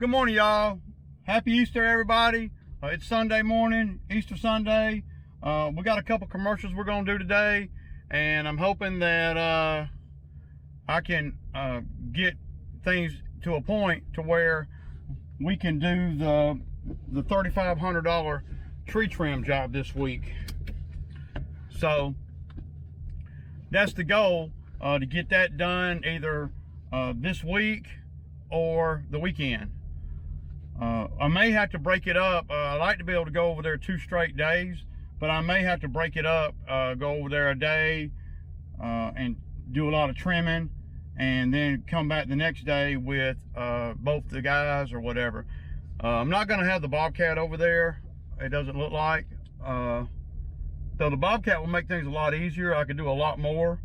good morning, y'all. Happy Easter, everybody. It's Sunday morning, Easter Sunday. We got a couple commercials we're gonna do today, and I'm hoping that I can get things to a point to where we can do the $3,500 tree trim job this week. So that's the goal, to get that done either this week or the weekend. I may have to break it up. I like to be able to go over there 2 straight days, but I may have to break it up, go over there a day and do a lot of trimming, and then come back the next day with both the guys or whatever. I'm not going to have the Bobcat over there, it doesn't look like. Though the Bobcat will make things a lot easier. I could do a lot more,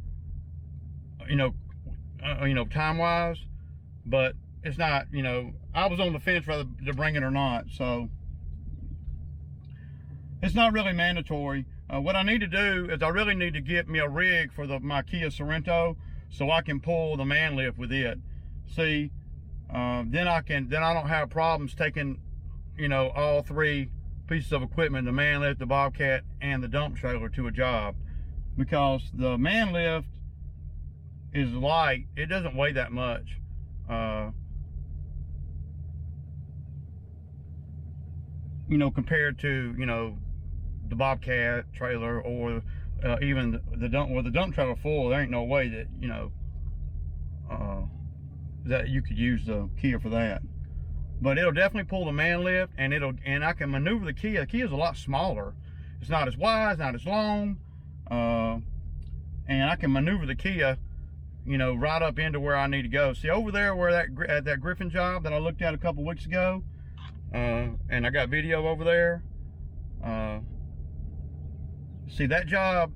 time-wise, but it's not, I was on the fence whether to bring it or not, so it's not really mandatory. What I need to do is I really need to get me a rig for my Kia Sorento so I can pull the man lift with it. See, then I don't have problems taking, all 3 pieces of equipment, the man lift, the Bobcat, and the dump trailer to a job, because the man lift is light. It doesn't weigh that much. Compared to, the Bobcat trailer, or even the dump trailer full, there ain't no way that, that you could use the Kia for that. But it'll definitely pull the man lift, and I can maneuver the Kia. The Kia is a lot smaller. It's not as wide, it's not as long, and I can maneuver the Kia, right up into where I need to go. See, over there where at that Griffin job that I looked at a couple weeks ago, and I got video over there. See, that job,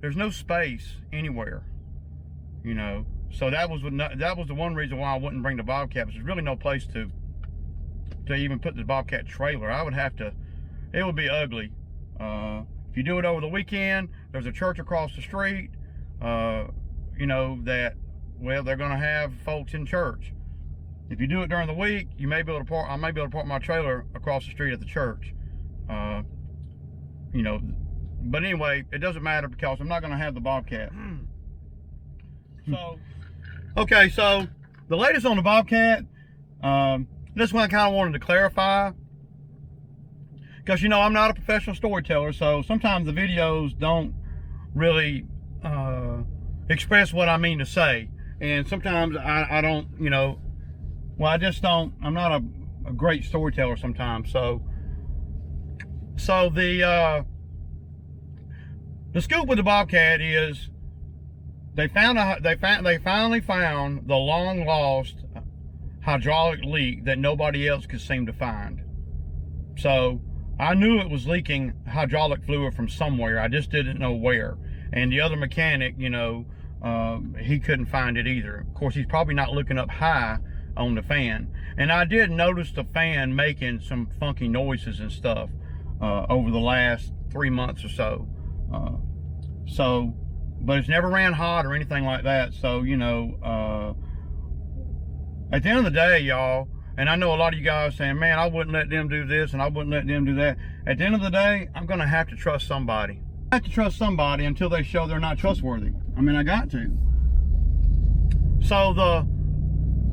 there's no space anywhere, so that was the one reason why I wouldn't bring the Bobcat, because there's really no place to even put the Bobcat trailer. I would have to, it would be ugly. If you do it over the weekend, there's a church across the street, that, well, they're gonna have folks in church. If you do it during the week, I may be able to park my trailer across the street at the church. But anyway, it doesn't matter, because I'm not gonna have the Bobcat. So, okay, so the latest on the Bobcat, this one I kind of wanted to clarify, because I'm not a professional storyteller, so sometimes the videos don't really express what I mean to say, and sometimes I don't, well, I just don't, I'm not a great storyteller sometimes. So the scoop with the Bobcat is they finally found the long lost hydraulic leak that nobody else could seem to find. So I knew it was leaking hydraulic fluid from somewhere, I just didn't know where. And the other mechanic, he couldn't find it either. Of course, he's probably not looking up high on the fan. And I did notice the fan making some funky noises and stuff over the last 3 months or so. But it's never ran hot or anything like that. So, at the end of the day, y'all, and I know a lot of you guys saying, man, I wouldn't let them do this and I wouldn't let them do that. At the end of the day, I'm gonna have to trust somebody. I have to trust somebody until they show they're not trustworthy. I mean, I got to. So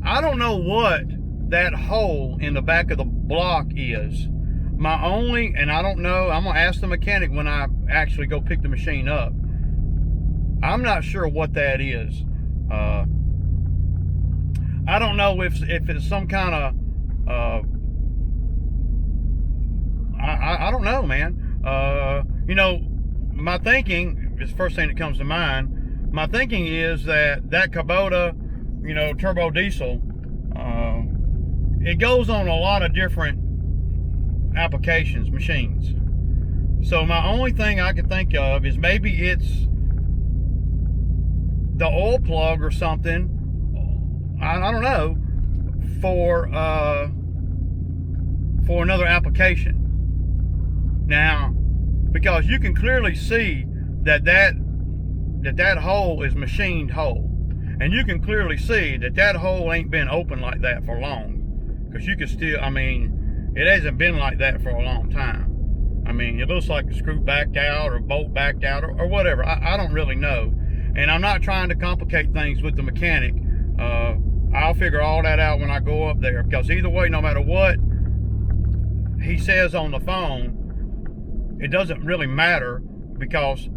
I don't know what that hole in the back of the block is. And I don't know, I'm gonna ask the mechanic when I actually go pick the machine up. I'm not sure what that is. I don't know if it's some kind of, I don't know, man. My thinking is the first thing that comes to mind. My thinking is that Kubota, turbo diesel, it goes on a lot of different applications, machines. So my only thing I can think of is maybe it's the oil plug or something. I don't know, for another application. Now, because you can clearly see that hole is machined hole, and you can clearly see that hole ain't been open like that for long. because you can still, I mean, it hasn't been like that for a long time. I mean, it looks like the screw backed out or bolt backed out or whatever. I don't really know. And I'm not trying to complicate things with the mechanic. I'll figure all that out when I go up there, because either way, no matter what he says on the phone, it doesn't really matter, because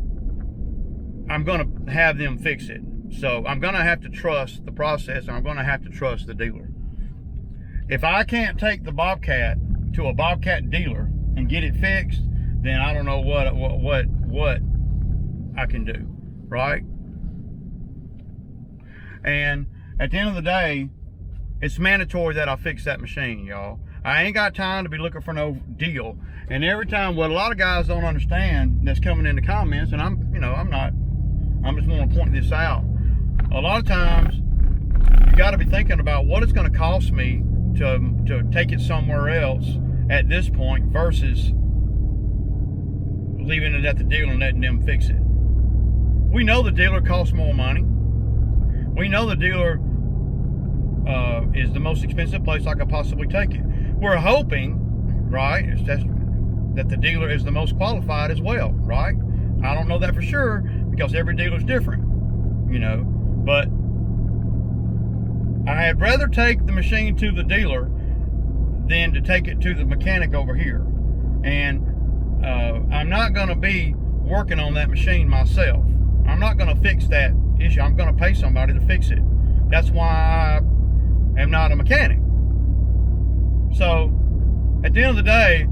I'm going to have them fix it. So I'm going to have to trust the process, and I'm going to have to trust the dealer. If I can't take the Bobcat to a Bobcat dealer and get it fixed, then I don't know what I can do, right? And at the end of the day, it's mandatory that I fix that machine, y'all. I ain't got time to be looking for no deal. And every time, what a lot of guys don't understand that's coming in the comments, and I'm just want to point this out. A lot of times, you got to be thinking about what it's going to cost me to take it somewhere else at this point versus leaving it at the dealer and letting them fix it. We know the dealer costs more money. We know the dealer is the most expensive place I could possibly take it. We're hoping, right, that the dealer is the most qualified as well, right? I don't know that for sure, because every dealer's different, you know. But I'd rather take the machine to the dealer than to take it to the mechanic over here. And I'm not going to be working on that machine myself. I'm not going to fix that issue. I'm going to pay somebody to fix it. That's why I am not a mechanic. So at the end of the day,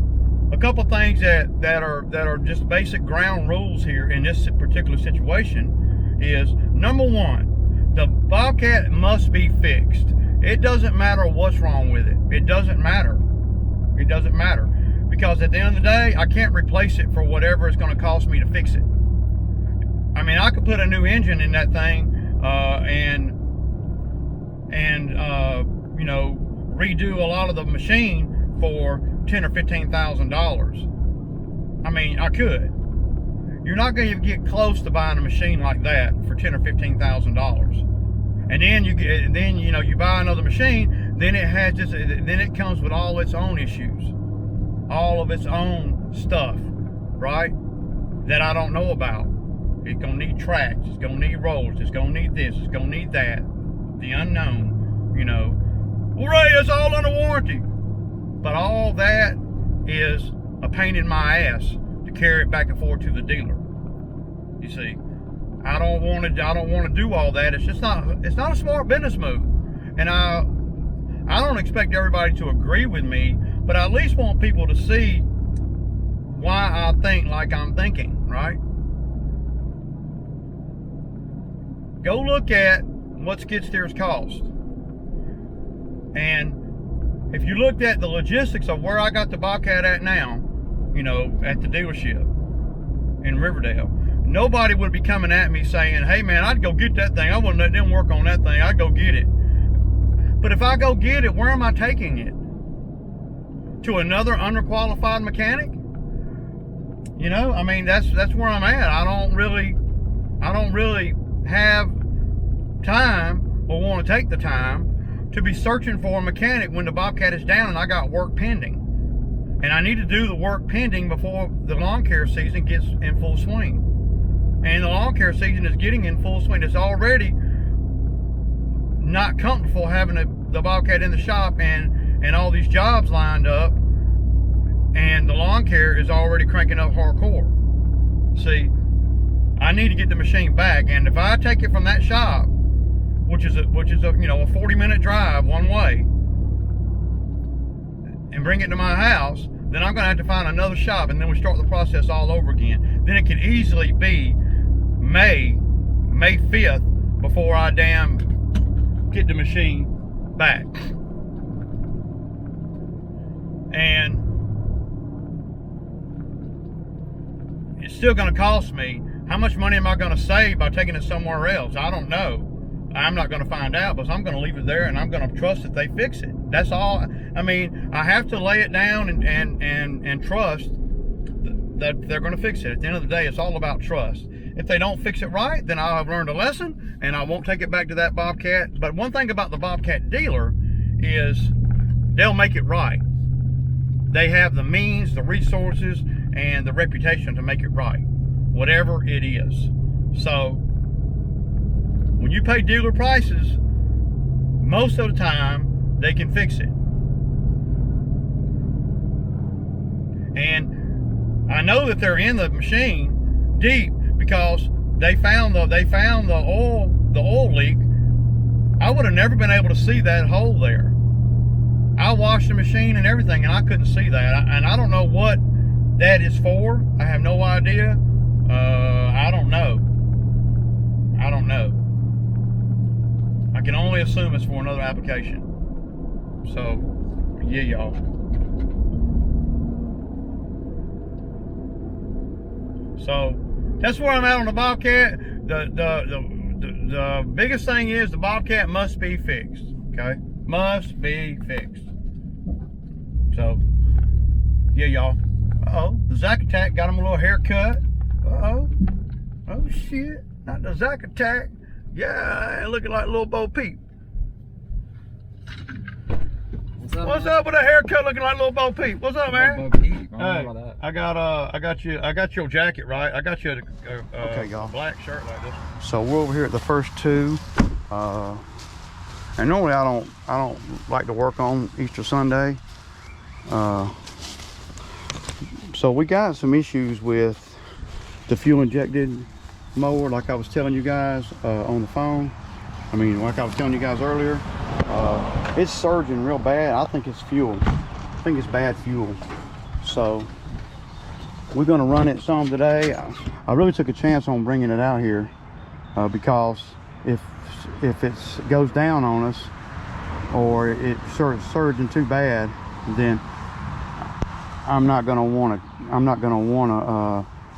a couple things that are just basic ground rules here in this particular situation is, number one, the Bobcat must be fixed. It doesn't matter what's wrong with it. It doesn't matter. It doesn't matter. Because at the end of the day, I can't replace it for whatever it's going to cost me to fix it. I mean, I could put a new engine in that thing and you know, redo a lot of the machine for $10,000 or $15,000. I mean, I could. You're not going to get close to buying a machine like that for $10,000 or $15,000. And then you buy another machine. Then it comes with all its own issues, all of its own stuff, right? That I don't know about. It's gonna need tracks. It's gonna need rollers. It's gonna need this. It's gonna need that. The unknown, you know. Well, Ray, it's all under warranty. But all that is a pain in my ass to carry it back and forth to the dealer. You see, I don't want to do all that. It's just not. It's not a smart business move. And I don't expect everybody to agree with me, but I at least want people to see why I think like I'm thinking, right? Go look at what skid steers cost. And if you looked at the logistics of where I got the Bobcat at now, you know, at the dealership in Riverdale, nobody would be coming at me saying, hey man, I'd go get that thing. I wouldn't let them work on that thing. I'd go get it. But if I go get it, where am I taking it? To another underqualified mechanic? You know, I mean, that's where I'm at. I don't really have time or want to take the time to be searching for a mechanic when the Bobcat is down and I got work pending. And I need to do the work pending before the lawn care season gets in full swing. And the lawn care season is getting in full swing. It's already not comfortable having the Bobcat in the shop and all these jobs lined up, and the lawn care is already cranking up hardcore. See, I need to get the machine back, and if I take it from that shop, which is a 40-minute drive one way, and bring it to my house, then I'm going to have to find another shop, and then we start the process all over again. Then it could easily be May 5th before I get the machine back. And it's still going to cost me. How much money am I going to save by taking it somewhere else? I don't know. I'm not going to find out, but I'm going to leave it there and I'm going to trust that they fix it. That's all. I mean, I have to lay it down and trust that they're going to fix it. At the end of the day, it's all about trust. If they don't fix it right, then I'll have learned a lesson and I won't take it back to that Bobcat. But one thing about the Bobcat dealer is they'll make it right. They have the means, the resources, and the reputation to make it right, whatever it is. So when you pay dealer prices, most of the time they can fix it. And I know that they're in the machine deep because they found the oil leak. I would have never been able to see that hole there. I washed the machine and everything, and I couldn't see that. And I don't know what that is for. I have no idea. I don't know. I can only assume it's for another application. So, yeah, y'all. So that's where I'm at on the Bobcat. The biggest thing is the Bobcat must be fixed. Okay, must be fixed. So yeah, y'all. The Zack Attack got him a little haircut. Oh shit! Not the Zack Attack. Yeah, looking like little Bo Peep. What's up with a haircut looking like little Bo Peep? What's up, man? Bo Peep. Hey, I got your jacket, right? I got you okay, y'all. Black shirt like this. So we're over here at the first two, and normally I don't like to work on Easter Sunday. So we got some issues with the fuel injected mower, like I was telling you guys on the phone. I mean, like I was telling you guys earlier, it's surging real bad. I think it's fuel. I think it's bad fuel. So we're gonna run it some today. I really took a chance on bringing it out here because if it goes down on us or it starts surging too bad, then I'm not gonna wanna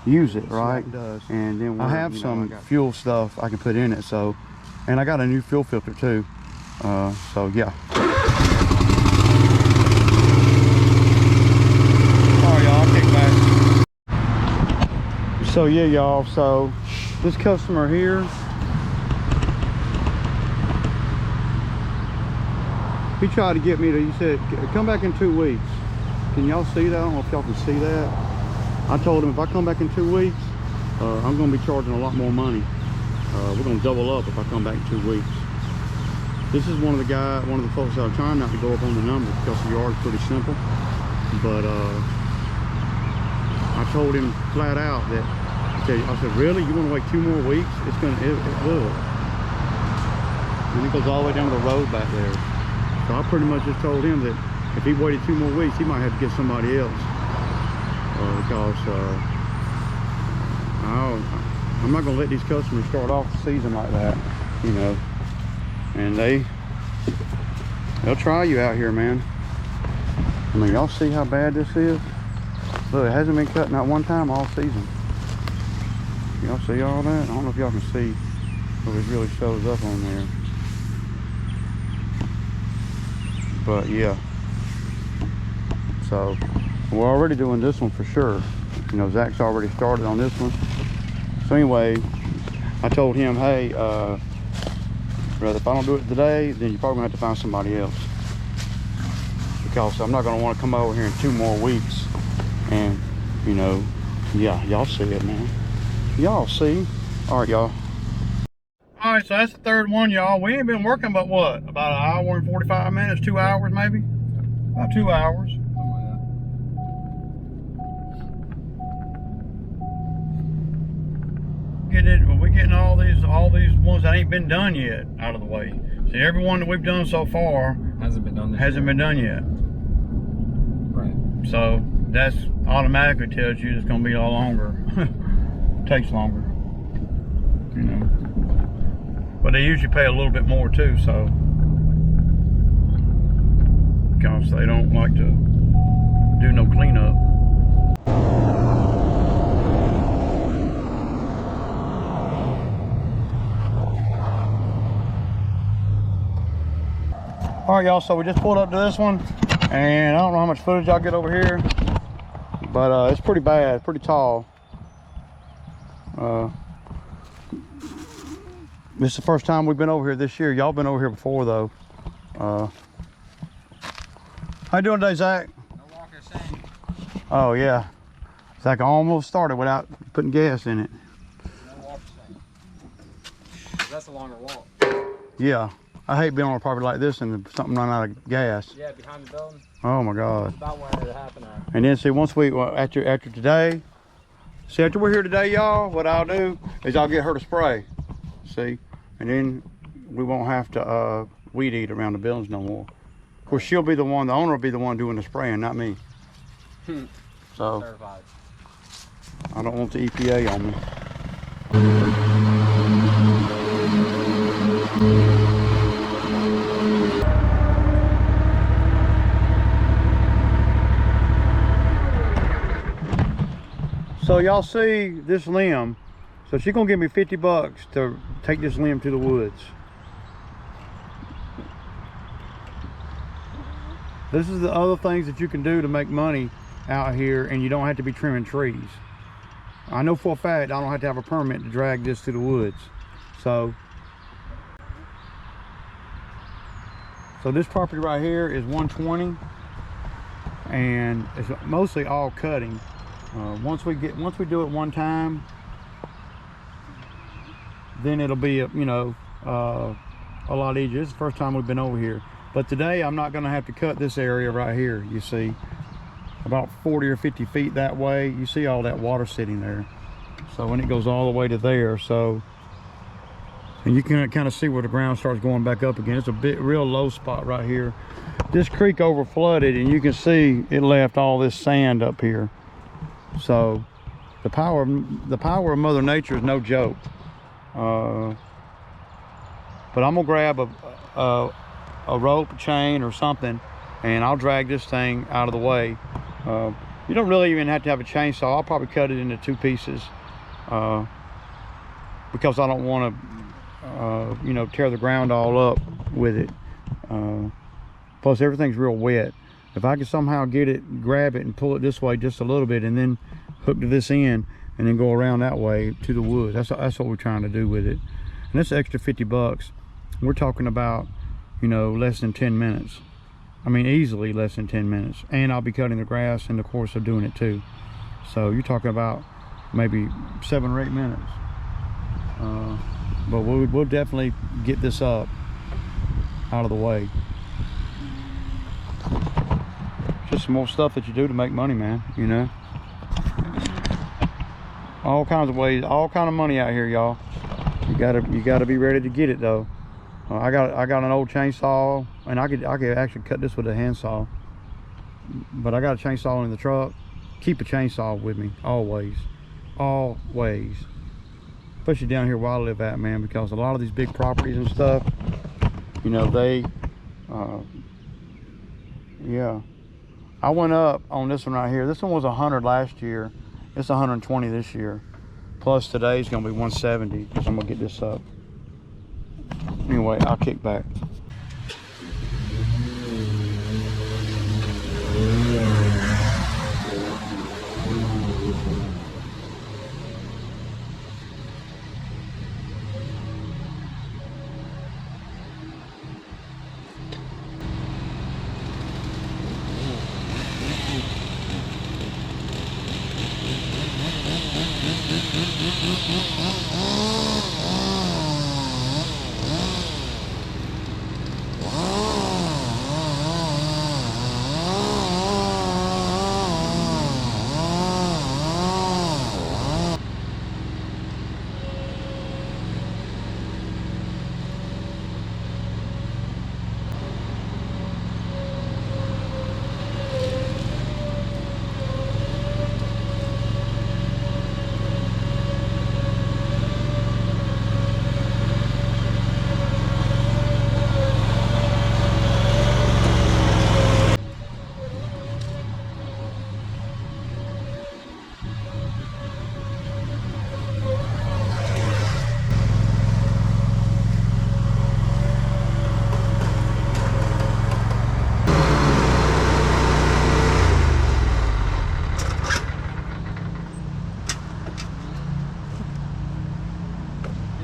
use it, right? It does. And then I have some fuel stuff I can put in it. So, and I got a new fuel filter too. So yeah. So yeah, y'all, so this customer here, he tried to get me to, he said, come back in 2 weeks. Can y'all see that? I don't know if y'all can see that. I told him if I come back in 2 weeks, I'm gonna be charging a lot more money. We're gonna double up if I come back in 2 weeks. This is one of the folks that I'm trying not to go up on the number because the yard's pretty simple. But I told him flat out that, I said, really? You want to wait 2 more weeks? It will. And it goes all the way down the road back there. So I pretty much just told him that if he waited 2 more weeks, he might have to get somebody else. Because I'm not going to let these customers start off the season like that, you know. And they'll try you out here, man. I mean, y'all see how bad this is? Look, it hasn't been cut not one time all season. Y'all see all that? I don't know if y'all can see if it really shows up on there. But yeah. So we're already doing this one for sure. You know, Zach's already started on this one. So anyway, I told him, hey, brother, if I don't do it today, then you're probably gonna have to find somebody else. Because I'm not gonna want to come over here in 2 more weeks. And, you know, yeah, y'all see it, man. Y'all see. All right, y'all. All right, so that's the third one, y'all. We ain't been working but what? About 1 hour and 45 minutes, 2 hours maybe? About 2 hours. We're getting all these ones that ain't been done yet out of the way. See, every one that we've done so far hasn't been done yet. Right. So that's automatically tells you it's gonna be a lot longer. Takes longer, you know. But they usually pay a little bit more too, so because they don't like to do no cleanup. All right, y'all, so we just pulled up to this one, and I don't know how much footage I'll get over here, but it's pretty bad, pretty tall. This is the first time we've been over here this year. Y'all been over here before though. How you doing today, Zach? No walker saying. Oh yeah. Zach almost started without putting gas in it. No walker saying. That's a longer walk. Yeah. I hate being on a property like this and something run out of gas. Yeah, behind the building. Oh my God. That's about where it happened at. And then see, once we after today, see, after we're here today, y'all, what I'll do is I'll get her to spray. See, and then we won't have to weed eat around the buildings no more. Of course, she'll be the one, the owner will be the one doing the spraying, not me. So Certified. I don't want the EPA on me. So y'all see this limb. So she's gonna give me 50 bucks to take this limb to the woods. This is the other things that you can do to make money out here, and you don't have to be trimming trees. I know for a fact I don't have to have a permit to drag this to the woods. So this property right here is 120, and it's mostly all cutting. Once we do it one time, then it'll be a lot easier. This is the first time we've been over here. But today I'm not going to have to cut this area right here. You see, about 40 or 50 feet that way. You see all that water sitting there. So when it goes all the way to there, so, and you can kind of see where the ground starts going back up again. It's a real low spot right here. This creek over flooded, and you can see it left all this sand up here. So the power of Mother Nature is no joke. But I'm gonna grab a rope, a chain, or something, and I'll drag this thing out of the way. You don't really even have to have a chainsaw. I'll probably cut it into 2 pieces because I don't want to, tear the ground all up with it. Plus, everything's real wet. If I can somehow grab it and pull it this way just a little bit, and then hook to this end, and then go around that way to the woods. That's what we're trying to do with it. And that's an extra 50 bucks. We're talking about, less than 10 minutes. I mean, easily less than 10 minutes. And I'll be cutting the grass in the course of doing it too. So you're talking about maybe 7 or 8 minutes. But we'll definitely get this up out of the way. Just some more stuff that you do to make money, man, all kinds of ways, all kind of money out here, y'all. You gotta be ready to get it though. I got an old chainsaw, and I could actually cut this with a handsaw, but I got a chainsaw in the truck. Keep a chainsaw with me always, especially down here where I live at, man, because a lot of these big properties and stuff, they yeah. I went up on this one right here. This one was 100 last year. It's 120 this year. Plus today's gonna be 170 because I'm gonna get this up. Anyway, I'll kick back.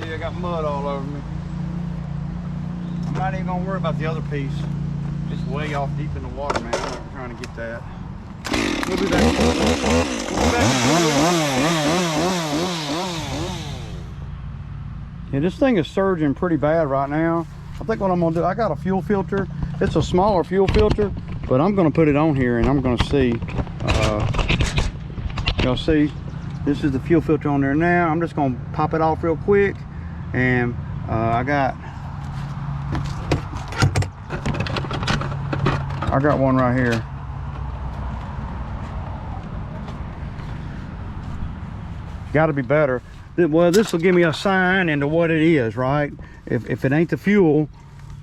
I got mud all over me. I'm not even gonna worry about the other piece. It's way off deep in the water, man. trying to get that. We'll be back. Yeah, this thing is surging pretty bad right now. I think what I'm gonna do, I got a fuel filter. It's a smaller fuel filter, but I'm gonna put it on here and I'm gonna see. Y'all see, this is the fuel filter on there now. I'm just gonna pop it off real quick, and I got one right here. Got to be better. Well, this will give me a sign into what it is, right? If it ain't the fuel,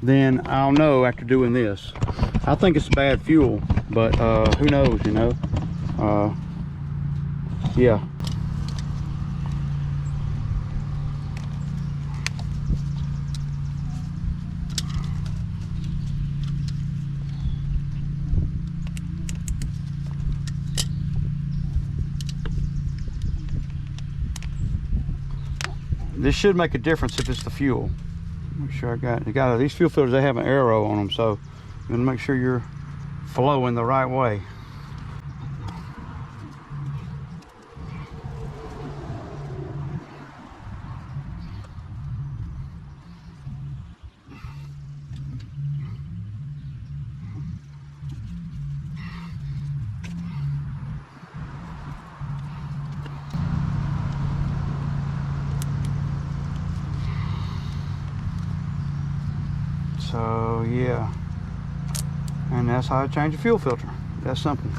then I'll know after doing this. I think it's bad fuel, but who knows, you know? Yeah. This should make a difference if it's the fuel. Make sure I got these fuel filters, they have an arrow on them, so I'm gonna make sure you're flowing the right way. So yeah, and that's how I change a fuel filter. That's simple.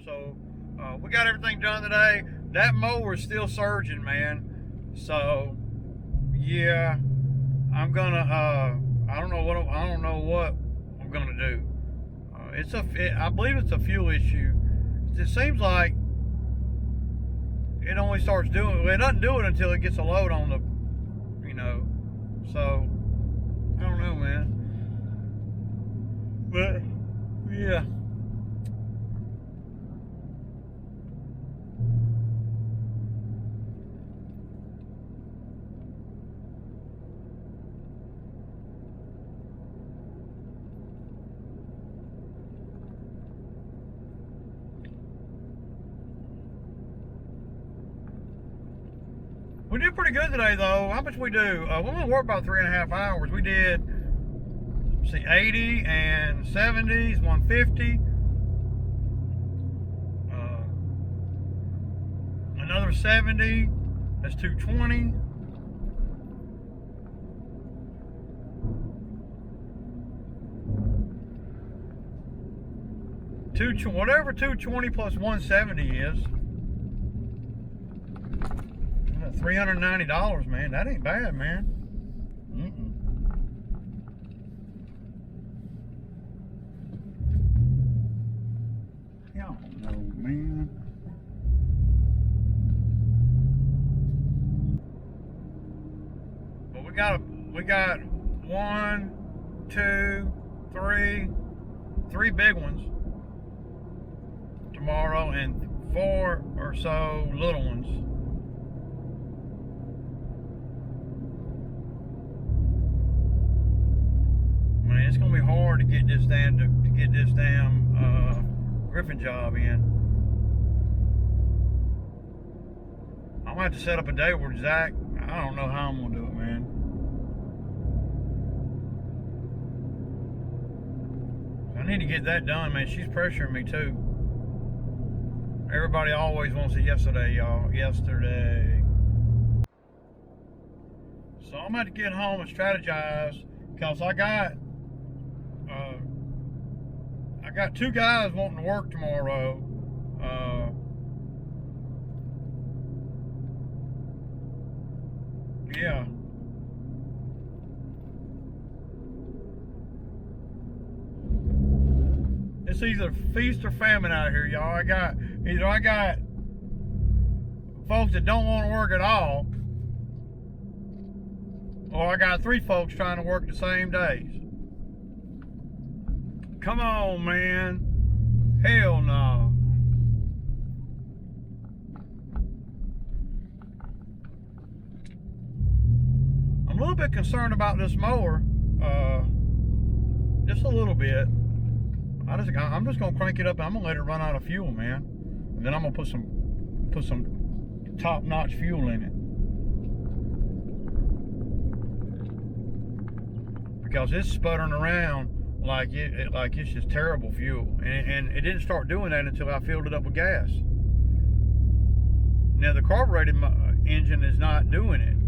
So we got everything done today. That mower is still surging, man. So yeah, I'm gonna I don't know what I'm gonna do. I believe it's a fuel issue. It seems like it only starts doing, well, it doesn't do it until it gets a load on the, you know. So I don't know, man. But yeah. We did pretty good today, though. How much we do? We only worked about 3.5 hours. We did, see, 80 and 70s, 150. Another 70. That's 220. Whatever 220 plus 170 is. $390, man. That ain't bad, man. Y'all know, man. But we got 1, 2, 3 big ones tomorrow, and 4 or so little ones. Man, it's gonna be hard to get this damn griffin job in. I'm gonna have to set up a date with Zach. I don't know how I'm gonna do it, man. I need to get that done, man. She's pressuring me too. Everybody always wants it yesterday, y'all. Yesterday. So I'm gonna have to get home and strategize, because I got 2 guys wanting to work tomorrow. Yeah. It's either feast or famine out here, y'all. I got folks that don't want to work at all, or I got 3 folks trying to work the same days. Come on, man. Hell no. I'm a little bit concerned about this mower. Just a little bit. I'm just gonna crank it up and I'm gonna let it run out of fuel, man. And then I'm gonna put some top-notch fuel in it. Because it's sputtering around like it's just terrible fuel, and it didn't start doing that until I filled it up with gas. Now the carbureted engine is not doing it.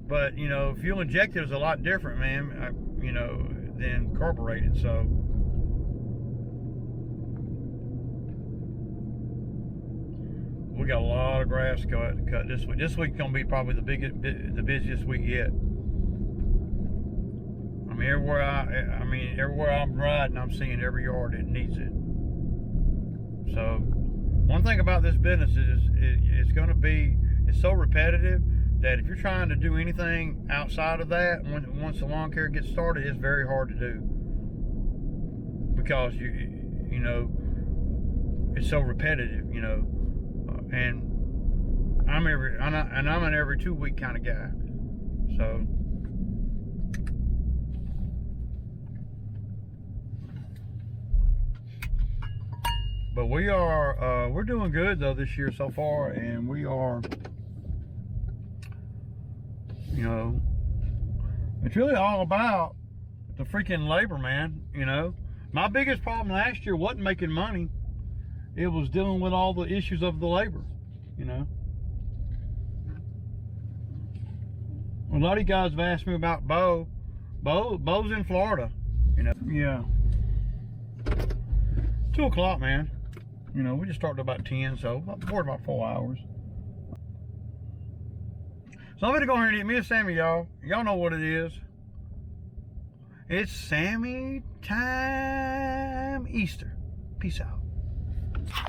But you know, fuel injected is a lot different, man. You know, than carbureted. So we got a lot of grass cut this week. This week's gonna be probably the busiest week yet. I mean, everywhere I'm riding, I'm seeing every yard that needs it. So, one thing about this business is it's so repetitive that if you're trying to do anything outside of that, once the lawn care gets started, it's very hard to do, because you know it's so repetitive, you know. And I'm an every 2 week kind of guy. So but we're doing good though this year so far, and we are, you know, it's really all about the freaking labor, man. You know, my biggest problem last year wasn't making money. It was dealing with all the issues of the labor, you know. A lot of you guys have asked me about Bo. Bo's in Florida, you know. Yeah. 2 o'clock, man. You know, we just started about 10, so about 4 hours. So I'm gonna go ahead and eat me a Sammy, y'all. Y'all know what it is. It's Sammy time Easter. Peace out.